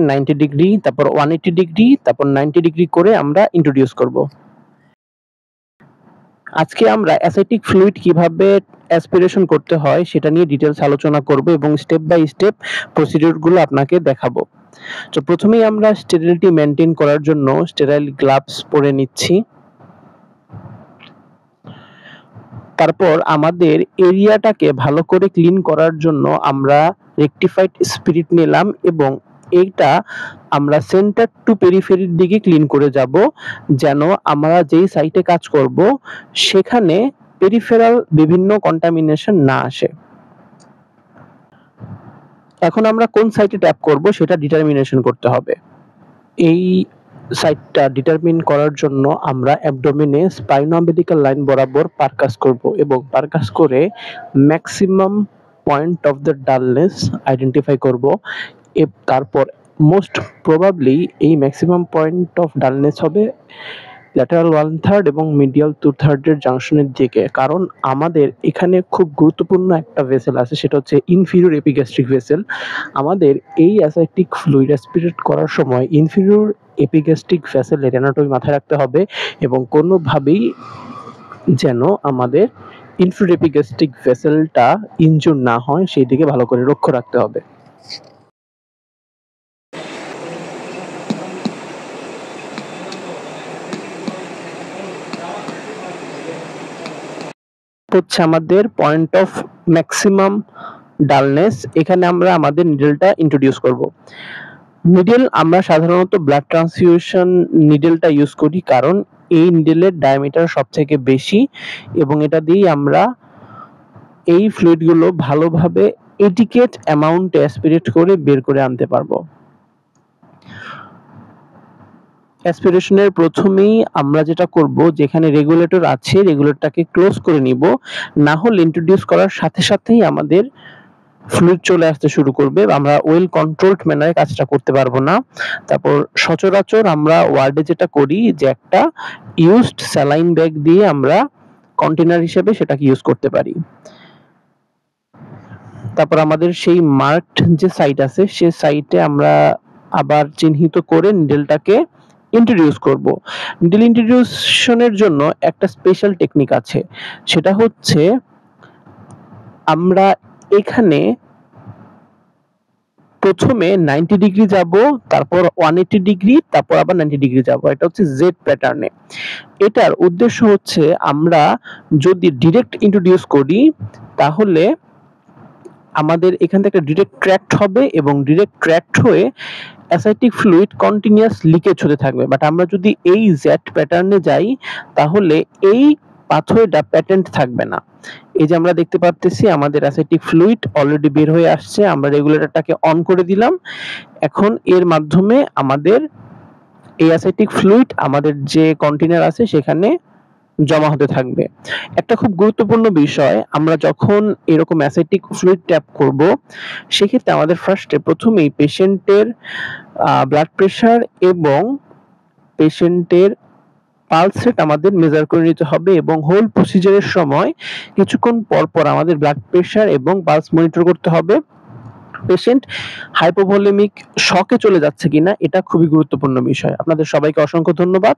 90 degree, তারপর 180 degree, তারপর 90 degree করে আমরা ইন্ট্রোডিউস করব। আজকে আমরা অ্যাসেটিক ফ্লুইড কিভাবে অ্যাসপিরেশন করতে হয় সেটা নিয়ে ডিটেইলস আলোচনা করব এবং স্টেপ বাই স্টেপ প্রসিডিউর গুলো আপনাকে দেখাবো। তো প্রথমেই আমরা স্টেরিলিটি মেইনটেইন করার জন্য স্টেরাইল গ্লাভস পরে নিচ্ছি। তারপর আমাদের এরিয়াটাকে ভালো করে ক্লিন করার জন্য আমরা রেকটিফাইড স্পিরিট নিলাম এবং এইটা আমরা সেন্টার টু পেরিফেরির দিকে ক্লিন করে যাব, যেন আমরা যেই সাইটে কাজ করব সেখানে পেরিফেরাল বিভিন্ন কন্টামিনেশন না আসে। এখন আমরা কোন সাইটে ট্যাপ করব সেটা ডিটারমিনেশন করতে হবে। এই সাইটটা ডিটারমিন করার জন্য আমরা অ্যাবডোমেনে স্পাইনো-আম্বিলিক্যাল লাইন বরাবর পারকাস করব এবং পারকাস করে maximum point of the dullness identify করব। তারপর মোস্ট প্রবাবলি এই ম্যাক্সিমাম পয়েন্ট অফ ডালনেস হবে ল্যাটারাল 1/3 এবং মিডিয়াল 2/3 এর জাংশনের দিকে, কারণ আমাদের এখানে খুব গুরুত্বপূর্ণ একটা ভেসেল আছে, সেটা হচ্ছে ইনফিরিয়র এপিগ্যাস্ট্রিক ভেসেল। আমাদের এই অ্যাসেটিক ফ্লুইড অ্যাসপিরেট করার সময় ইনফিরিয়র এপিগ্যাস্ট্রিক ভেসেলের অ্যানাটমি মাথায় রাখতে হবে এবং কোনোভাবেই যেন আমাদের ইনফিরিয়র এপিগ্যাস্ট্রিক ভেসেলটা ইনজুর না হয় সেই দিকে ভালো করে লক্ষ্য রাখতে হবে। হচ্ছে আমাদের পয়েন্ট অফ ম্যাক্সিমাম ডালনেস, এখানে আমরা আমাদের নিডলটা ইন্ট্রোডিউস করব। নিডল আমরা সাধারণত ব্লাড ট্রান্সফিউশন নিডলটা ইউজ করি, কারণ এই নিডলের ডায়ামিটার সবথেকে বেশি এবং এটা দিয়েই আমরা এই ফ্লুইডগুলো ভালোভাবে এডিকেট অ্যামাউন্টে অ্যাসপিরেট করে বের করে আনতে পারবো। অ্যাসপিরেশনের প্রথমেই আমরা যেটা করব, যেখানে রেগুলেটর আছে রেগুলেটরটাকে ক্লোজ করে নিব, না হলে ইন্ট্রোডিউস করার সাথে সাথেই আমাদের ফ্লুইড চলে আসতে শুরু করবে, আমরা ওয়েল কন্ট্রোলড ম্যানারে কাজটা করতে পারবো না। তারপর সচরাচর আমরা ওয়ার্ডে যেটা করি যে একটা ইউজড স্যালাইন ব্যাগ দিয়ে আমরা কন্টেনার হিসেবে সেটাকে ইউজ করতে পারি। তারপর আমাদের সেই মার্কড যে সাইট আছে সেই সাইটে আমরা আবার চিহ্নিত করে নিডলটাকে ইন্ট্রোডিউস করব। নিডল ইন্ট্রোডিউশনের জন্য একটা স্পেশাল টেকনিক আছে, সেটা হচ্ছে আমরা এখানে প্রথমে 90 ডিগ্রি যাব, তারপর 180 ডিগ্রি, তারপর আবার 90 ডিগ্রি যাব। এটা হচ্ছে জেড প্যাটার্নে। এটার উদ্দেশ্য হচ্ছে আমরা যদি ডিরেক্ট ইন্ট্রোডিউস করি তাহলে আমাদের এখান থেকে একটা ডিরেক্ট ট্র্যাক্ট হবে এবং ডিরেক্ট ট্র্যাক্ট হয়ে অ্যাসেটিক ফ্লুইড কন্টিনিউয়াস লিকেজ হতে থাকবে। বাট আমরা যদি এই জেড প্যাটার্নে যাই তাহলে এই পাথওয়েটা প্যাটেন্ট থাকবে না। এই যে আমরা দেখতে পারতেছি আমাদের অ্যাসেটিক ফ্লুইড অলরেডি বের হয়ে আসছে, আমরা রেগুলেটরটাকে অন করে দিলাম। এখন এর মাধ্যমে আমাদের এই অ্যাসেটিক ফ্লুইড আমাদের যে কন্টেনার আছে সেখানে জমা হতে থাকবে। একটা খুব গুরুত্বপূর্ণ বিষয়, আমরা যখন এরকম অ্যাসেটিক ফ্লুইড ট্যাপ করব সেক্ষেত্রে আমাদের প্রথমেই পেশেন্টের ব্লাড প্রেশার এবং পেশেন্টের পালস রেট আমাদের মেজার করে নিতে হবে এবং হোল প্রসিজারের সময় কিছুক্ষণ পর পর আমাদের ব্লাড প্রেশার এবং পালস মনিটর করতে হবে। পেশেন্ট হাইপোভলিমিক শকে চলে যাচ্ছে কিনা এটা খুবই গুরুত্বপূর্ণ বিষয়। আপনাদের সবাইকে অসংখ্য ধন্যবাদ।